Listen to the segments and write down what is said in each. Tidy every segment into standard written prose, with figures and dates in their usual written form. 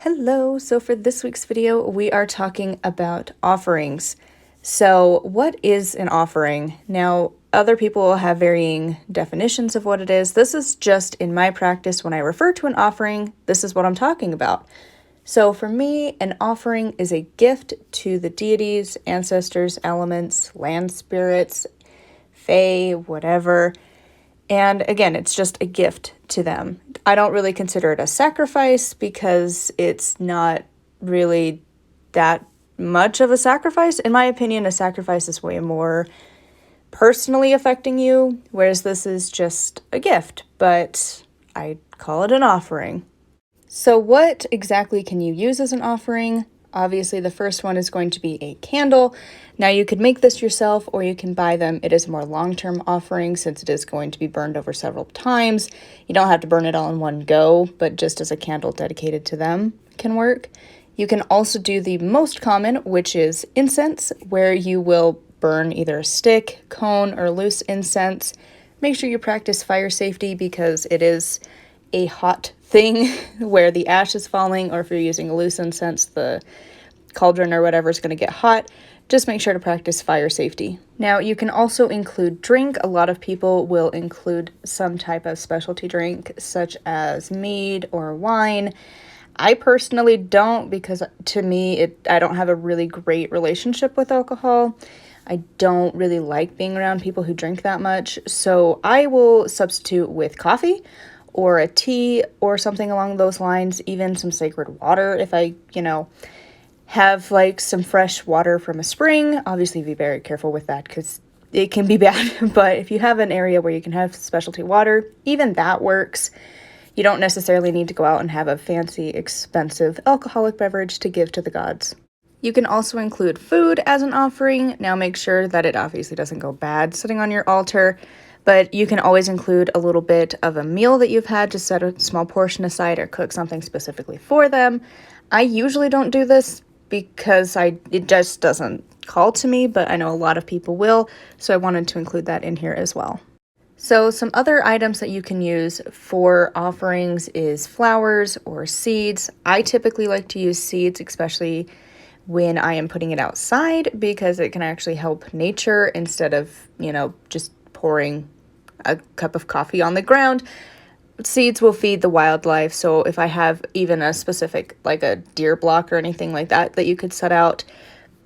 Hello, so for this week's video, we are talking about offerings. So what is an offering? Now, other people will have varying definitions of what it is. This is just in my practice, when I refer to an offering, this is what I'm talking about. So for me, an offering is a gift to the deities, ancestors, elements, land spirits, fae, whatever. And again, it's just a gift to them. I don't really consider it a sacrifice because it's not really that much of a sacrifice. In my opinion, a sacrifice is way more personally affecting you, whereas this is just a gift, but I call it an offering. So what exactly can you use as an offering? Obviously, the first one is going to be a candle. Now, you could make this yourself or you can buy them. It is a more long-term offering since it is going to be burned over several times. You don't have to burn it all in one go, but just as a candle dedicated to them can work. You can also do the most common, which is incense, where you will burn either a stick, cone, or loose incense. Make sure you practice fire safety because it is a hot thing where the ash is falling, or if you're using a loose incense, the cauldron or whatever is going to get hot. Just make sure to practice fire safety. Now, you can also include drink. A lot of people will include some type of specialty drink, such as mead or wine. I personally don't, because to me, I don't have a really great relationship with alcohol. I don't really like being around people who drink that much, so I will substitute with coffee or a tea or something along those lines, even some sacred water if I, have like some fresh water from a spring. Obviously, be very careful with that because it can be bad, but if you have an area where you can have specialty water, even that works. You don't necessarily need to go out and have a fancy, expensive alcoholic beverage to give to the gods. You can also include food as an offering. Now make sure that it obviously doesn't go bad sitting on your altar, but you can always include a little bit of a meal that you've had, to set a small portion aside or cook something specifically for them. I usually don't do this because it just doesn't call to me, but I know a lot of people will, so I wanted to include that in here as well. So some other items that you can use for offerings is flowers or seeds. I typically like to use seeds, especially when I am putting it outside, because it can actually help nature instead of, just pouring a cup of coffee on the ground. Seeds will feed the wildlife, so if I have even a specific, like a deer block or anything like that you could set out,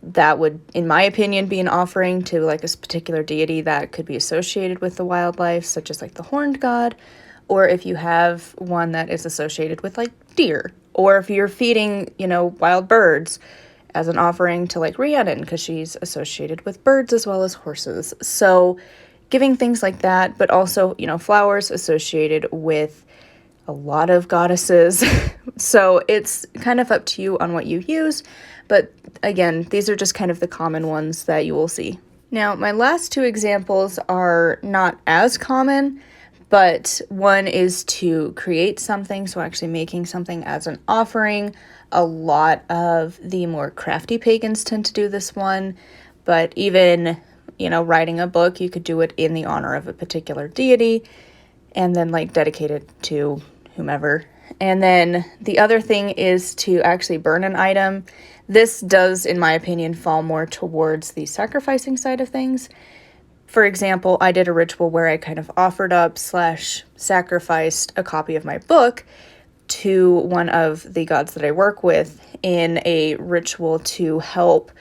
that would, in my opinion, be an offering to like a particular deity that could be associated with the wildlife, such as like the horned god, or if you have one that is associated with like deer, or if you're feeding, wild birds, as an offering to like Rhiannon, because she's associated with birds as well as horses. So giving things like that, but also, flowers associated with a lot of goddesses. So it's kind of up to you on what you use. But again, these are just kind of the common ones that you will see. Now, my last two examples are not as common, but one is to create something, so actually making something as an offering. A lot of the more crafty pagans tend to do this one, but even, writing a book, you could do it in the honor of a particular deity and then like dedicate it to whomever. And then the other thing is to actually burn an item. This does, in my opinion, fall more towards the sacrificing side of things. For example, I did a ritual where I kind of offered up / sacrificed a copy of my book to one of the gods that I work with in a ritual to help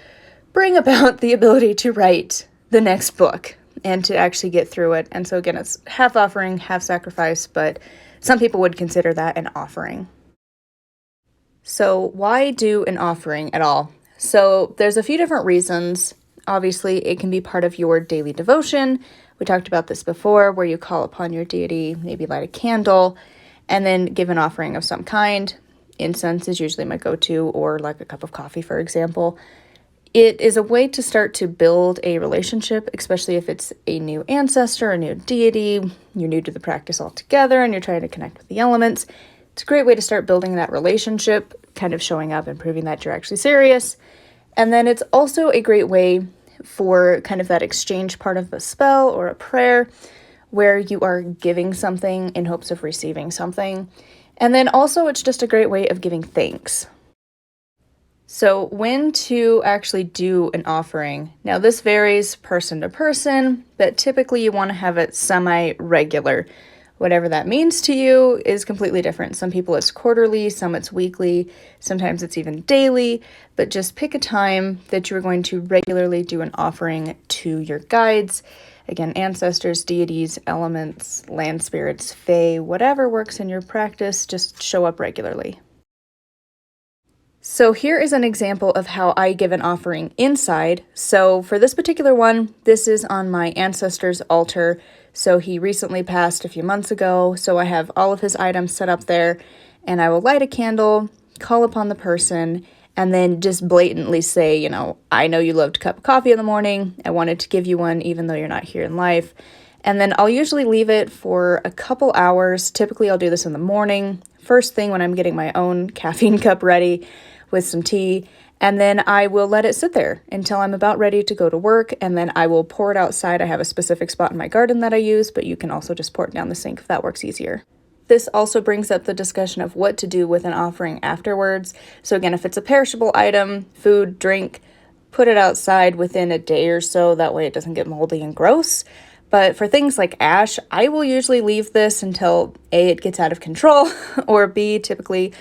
bring about the ability to write the next book and to actually get through it. And so again, it's half offering, half sacrifice, but some people would consider that an offering. So why do an offering at all? So there's a few different reasons. Obviously, it can be part of your daily devotion. We talked about this before, where you call upon your deity, maybe light a candle, and then give an offering of some kind. Incense is usually my go-to, or like a cup of coffee, for example. It is a way to start to build a relationship, especially if it's a new ancestor, a new deity, you're new to the practice altogether, and you're trying to connect with the elements. It's a great way to start building that relationship, kind of showing up and proving that you're actually serious. And then it's also a great way for kind of that exchange part of a spell or a prayer, where you are giving something in hopes of receiving something. And then also it's just a great way of giving thanks. So when to actually do an offering. Now this varies person to person, but typically you want to have it semi-regular. Whatever that means to you is completely different. Some people it's quarterly, some it's weekly, sometimes it's even daily, but just pick a time that you're going to regularly do an offering to your guides. Again, ancestors, deities, elements, land spirits, fae, whatever works in your practice, just show up regularly. So here is an example of how I give an offering inside. So for this particular one, this is on my ancestor's altar. So he recently passed a few months ago. So I have all of his items set up there, and I will light a candle, call upon the person, and then just blatantly say, I know you loved a cup of coffee in the morning. I wanted to give you one even though you're not here in life. And then I'll usually leave it for a couple hours. Typically I'll do this in the morning, first thing when I'm getting my own caffeine cup ready with some tea, and then I will let it sit there until I'm about ready to go to work, and then I will pour it outside. I have a specific spot in my garden that I use, but you can also just pour it down the sink if that works easier. This also brings up the discussion of what to do with an offering afterwards. So again, if it's a perishable item, food, drink, put it outside within a day or so. That way it doesn't get moldy and gross. But for things like ash, I will usually leave this until A, it gets out of control, or B, typically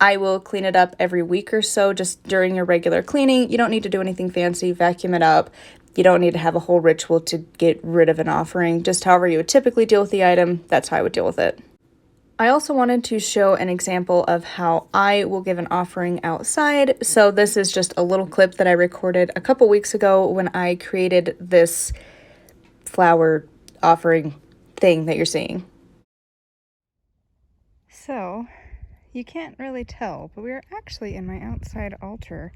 I will clean it up every week or so, just during your regular cleaning. You don't need to do anything fancy, vacuum it up. You don't need to have a whole ritual to get rid of an offering. Just however you would typically deal with the item, that's how I would deal with it. I also wanted to show an example of how I will give an offering outside. So this is just a little clip that I recorded a couple weeks ago when I created this flower offering thing that you're seeing. So you can't really tell, but we're actually in my outside altar.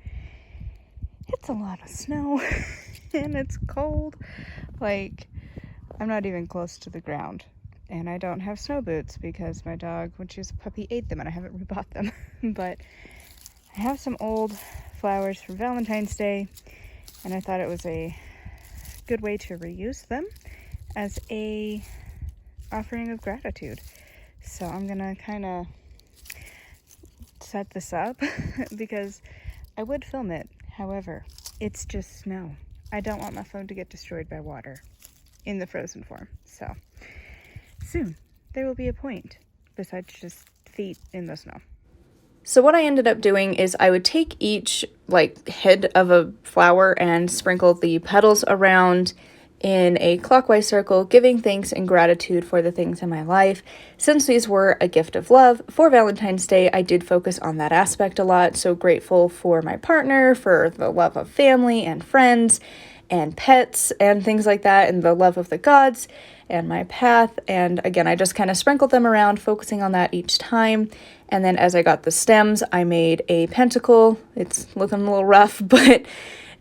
It's a lot of snow and it's cold. Like, I'm not even close to the ground. And I don't have snow boots because my dog, when she was a puppy, ate them and I haven't rebought them. But I have some old flowers from Valentine's Day, and I thought it was a good way to reuse them as a offering of gratitude. So I'm gonna kind of set this up because I would film it. However, it's just snow. I don't want my phone to get destroyed by water in the frozen form. So soon there will be a point besides just feet in the snow. So what I ended up doing is I would take each head of a flower and sprinkle the petals around in a clockwise circle, giving thanks and gratitude for the things in my life. Since these were a gift of love for Valentine's Day, I did focus on that aspect a lot. So grateful for my partner, for the love of family and friends and pets and things like that, and the love of the gods and my path. And again, I just kind of sprinkled them around, focusing on that each time. And then as I got the stems, I made a pentacle. It's looking a little rough, but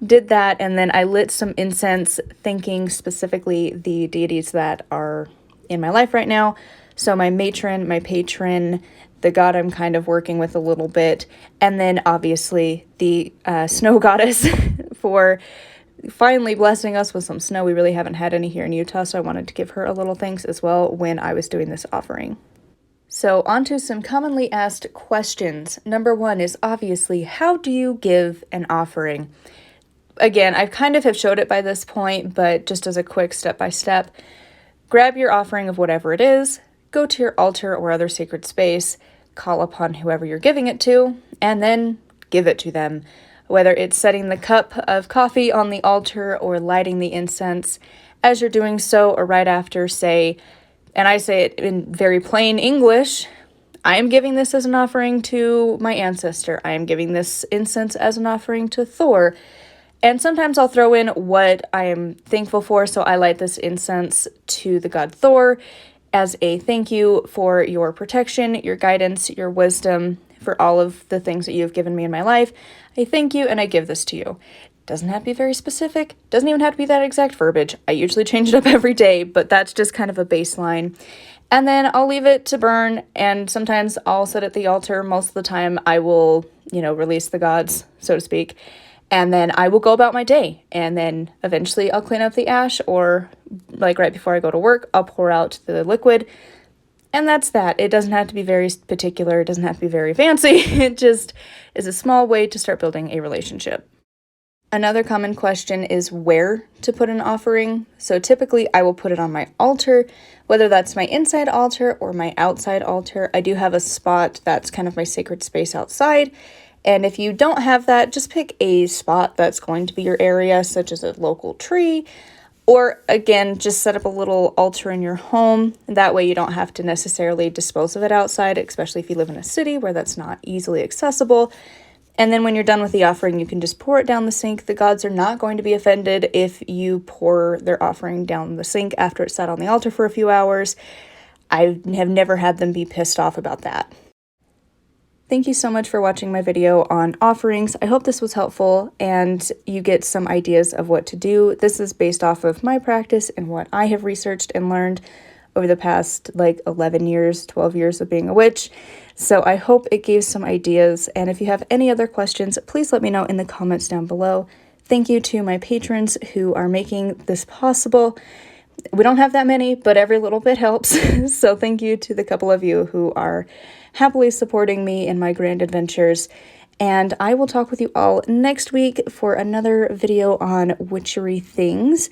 did that, and then I lit some incense, thanking specifically the deities that are in my life right now. So my matron, my patron, the god I'm kind of working with a little bit, and then obviously the snow goddess for finally blessing us with some snow. We really haven't had any here in Utah, so I wanted to give her a little thanks as well when I was doing this offering. So on to some commonly asked questions. Number one is obviously, how do you give an offering? Again, I kind of have showed it by this point, but just as a quick step-by-step, grab your offering of whatever it is, go to your altar or other sacred space, call upon whoever you're giving it to, and then give it to them. Whether it's setting the cup of coffee on the altar or lighting the incense, as you're doing so, or right after, say, and I say it in very plain English, I am giving this as an offering to my ancestor. I am giving this incense as an offering to Thor. And sometimes I'll throw in what I am thankful for. So I light this incense to the god Thor as a thank you for your protection, your guidance, your wisdom, for all of the things that you have given me in my life. I thank you and I give this to you. Doesn't have to be very specific. Doesn't even have to be that exact verbiage. I usually change it up every day, but that's just kind of a baseline. And then I'll leave it to burn, and sometimes I'll sit at the altar. Most of the time I will, release the gods, so to speak. And then I will go about my day, and then eventually I'll clean up the ash, or right before I go to work, I'll pour out the liquid, And that's that. It doesn't have to be very particular. It doesn't have to be very fancy. It just is a small way to start building a relationship. Another common question is where to put an offering. So typically I will put it on my altar, whether that's my inside altar or my outside altar. I do have a spot that's kind of my sacred space outside. And if you don't have that, just pick a spot that's going to be your area, such as a local tree. Or again, just set up a little altar in your home. That way you don't have to necessarily dispose of it outside, especially if you live in a city where that's not easily accessible. And then when you're done with the offering, you can just pour it down the sink. The gods are not going to be offended if you pour their offering down the sink after it's sat on the altar for a few hours. I have never had them be pissed off about that. Thank you so much for watching my video on offerings. I hope this was helpful and you get some ideas of what to do. This is based off of my practice and what I have researched and learned over the past 11 years, 12 years of being a witch. So I hope it gave some ideas. And if you have any other questions, please let me know in the comments down below. Thank you to my patrons who are making this possible. We don't have that many, but every little bit helps. So thank you to the couple of you who are happily supporting me in my grand adventures. And I will talk with you all next week for another video on witchery things.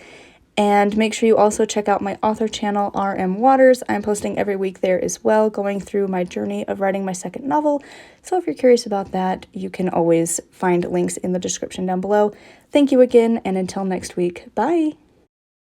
And make sure you also check out my author channel, RM Waters. I'm posting every week there as well, going through my journey of writing my second novel. So if you're curious about that, you can always find links in the description down below. Thank you again, and until next week, bye!